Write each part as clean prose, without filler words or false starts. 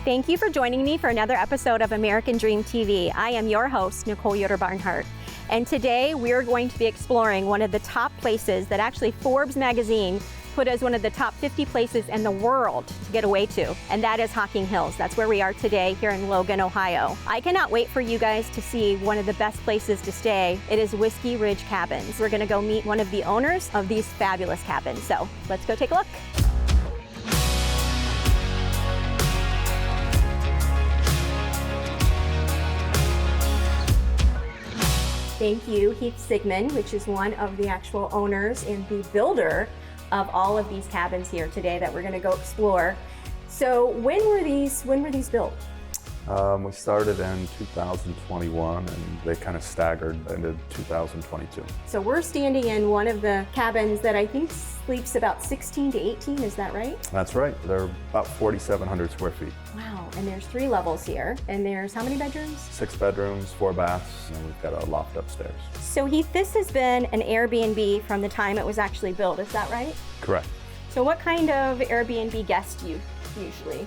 Thank you for joining me for another episode of American Dream TV. I am your host, Nicole Yoder-Barnhart. And today we're going to be exploring one of the top places that actually Forbes magazine put as one of the top 50 places in the world to get away to, and that is Hocking Hills. That's where we are today here in Logan, Ohio. I cannot wait for you guys to see one of the best places to stay. It is Whiskey Ridge Cabins. We're gonna go meet one of the owners of these fabulous cabins. So let's go take a look. Thank you, Heath Sigmund, which is one of the actual owners and the builder of all of these cabins here today that we're going to go explore. So when were these built? We started in 2021 and they kind of staggered into 2022. So we're standing in one of the cabins that I think sleeps about 16 to 18, is that right? That's right. They're about 4,700 square feet. Wow, and there's 3 levels here. And there's how many bedrooms? 6 bedrooms, 4 baths, and we've got a loft upstairs. So Heath, this has been an Airbnb from the time it was actually built, is that right? Correct. So what kind of Airbnb guests do you usually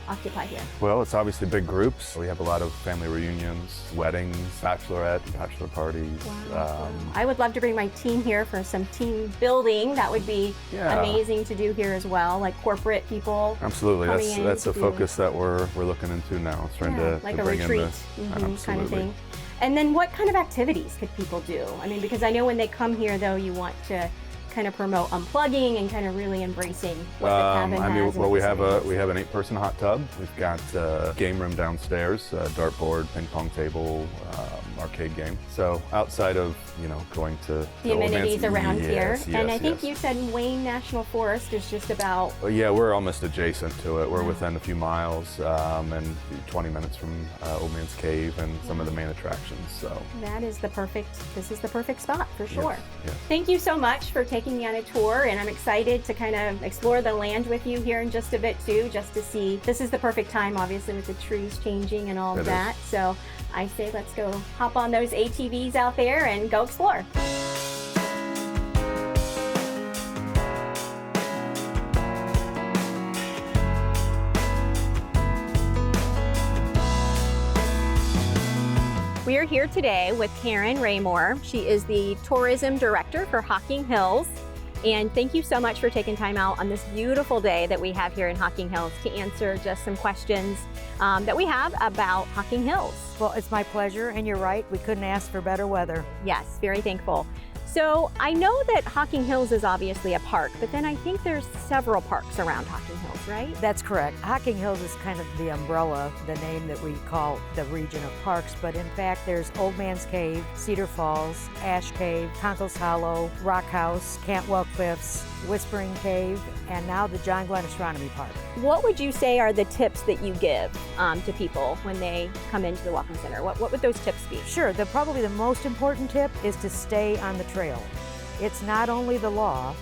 occupy here? Well, it's obviously big groups. We have a lot of family reunions, weddings, bachelorette, bachelor parties. Wow. I would love to bring my team here for some team building. That would be amazing to do here as well, like corporate people. Absolutely, that's a focus that we're looking into now. It's trying to like to a bring retreat in the, kind of thing. And then what kind of activities could people do? I mean, because I know when they come here though, you want to kind of promote unplugging and kind of really embracing what the cabin has. Well, we have an 8-person hot tub. We've got a game room downstairs, a dartboard, ping pong table, arcade game. So outside of going to the amenities around here, and I think yes. you said Wayne National Forest is just about. Well, yeah, we're almost adjacent to it. We're within a few miles and 20 minutes from Old Man's Cave and some of the main attractions. So that is the perfect. This is the perfect spot for sure. Yes, yes. Thank you so much for taking me on a tour, and I'm excited to kind of explore the land with you here in just a bit too, just to see. This is the perfect time, obviously, with the trees changing and all of that. So I say let's go hop on those ATVs out there and go explore. We are here today with Karen Raymore. She is the tourism director for Hocking Hills. And thank you so much for taking time out on this beautiful day that we have here in Hocking Hills to answer just some questions that we have about Hocking Hills. Well, it's my pleasure, and you're right, we couldn't ask for better weather. Yes, very thankful. So I know that Hocking Hills is obviously a park, but then I think there's several parks around Hocking Hills, right? That's correct. Hocking Hills is kind of the umbrella, the name that we call the region of parks, but in fact there's Old Man's Cave, Cedar Falls, Ash Cave, Conkle's Hollow, Rock House, Cantwell Cliffs, Whispering Cave, and now the John Glenn Astronomy Park. What would you say are the tips that you give to people when they come into the Welcome Center? What would those tips be? Sure, probably the most important tip is to stay on the trail. It's not only the law,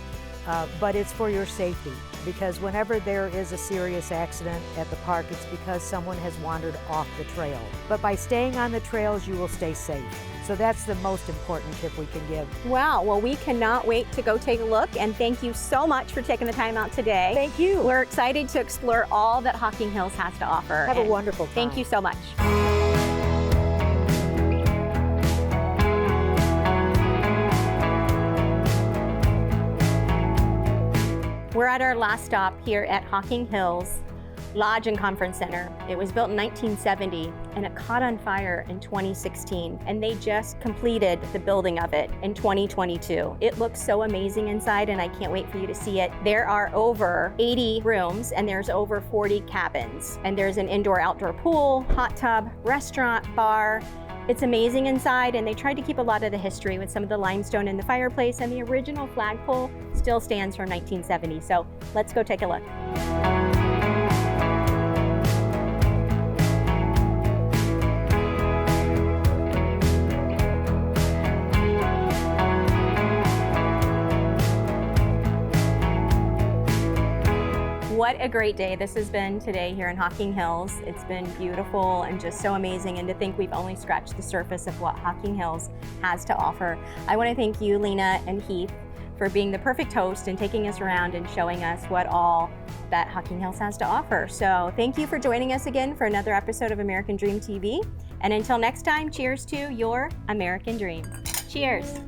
but it's for your safety, because whenever there is a serious accident at the park, it's because someone has wandered off the trail. But by staying on the trails, you will stay safe. So that's the most important tip we can give. Wow, well, we cannot wait to go take a look, and thank you so much for taking the time out today. Thank you. We're excited to explore all that Hocking Hills has to offer. Have a wonderful time. Thank you so much. We're at our last stop here at Hocking Hills Lodge and Conference Center. It was built in 1970 and it caught on fire in 2016, and they just completed the building of it in 2022. It looks so amazing inside, and I can't wait for you to see it. There are over 80 rooms and there's over 40 cabins, and there's an indoor-outdoor pool, hot tub, restaurant, bar. It's amazing inside, and they tried to keep a lot of the history with some of the limestone in the fireplace, and the original flagpole still stands from 1970. So let's go take a look. What a great day this has been today here in Hocking Hills. It's been beautiful and just so amazing, and to think we've only scratched the surface of what Hocking Hills has to offer. I want to thank you, Lena and Heath, for being the perfect host and taking us around and showing us what all that Hocking Hills has to offer. So thank you for joining us again for another episode of American Dream TV. And until next time, cheers to your American dream. Cheers.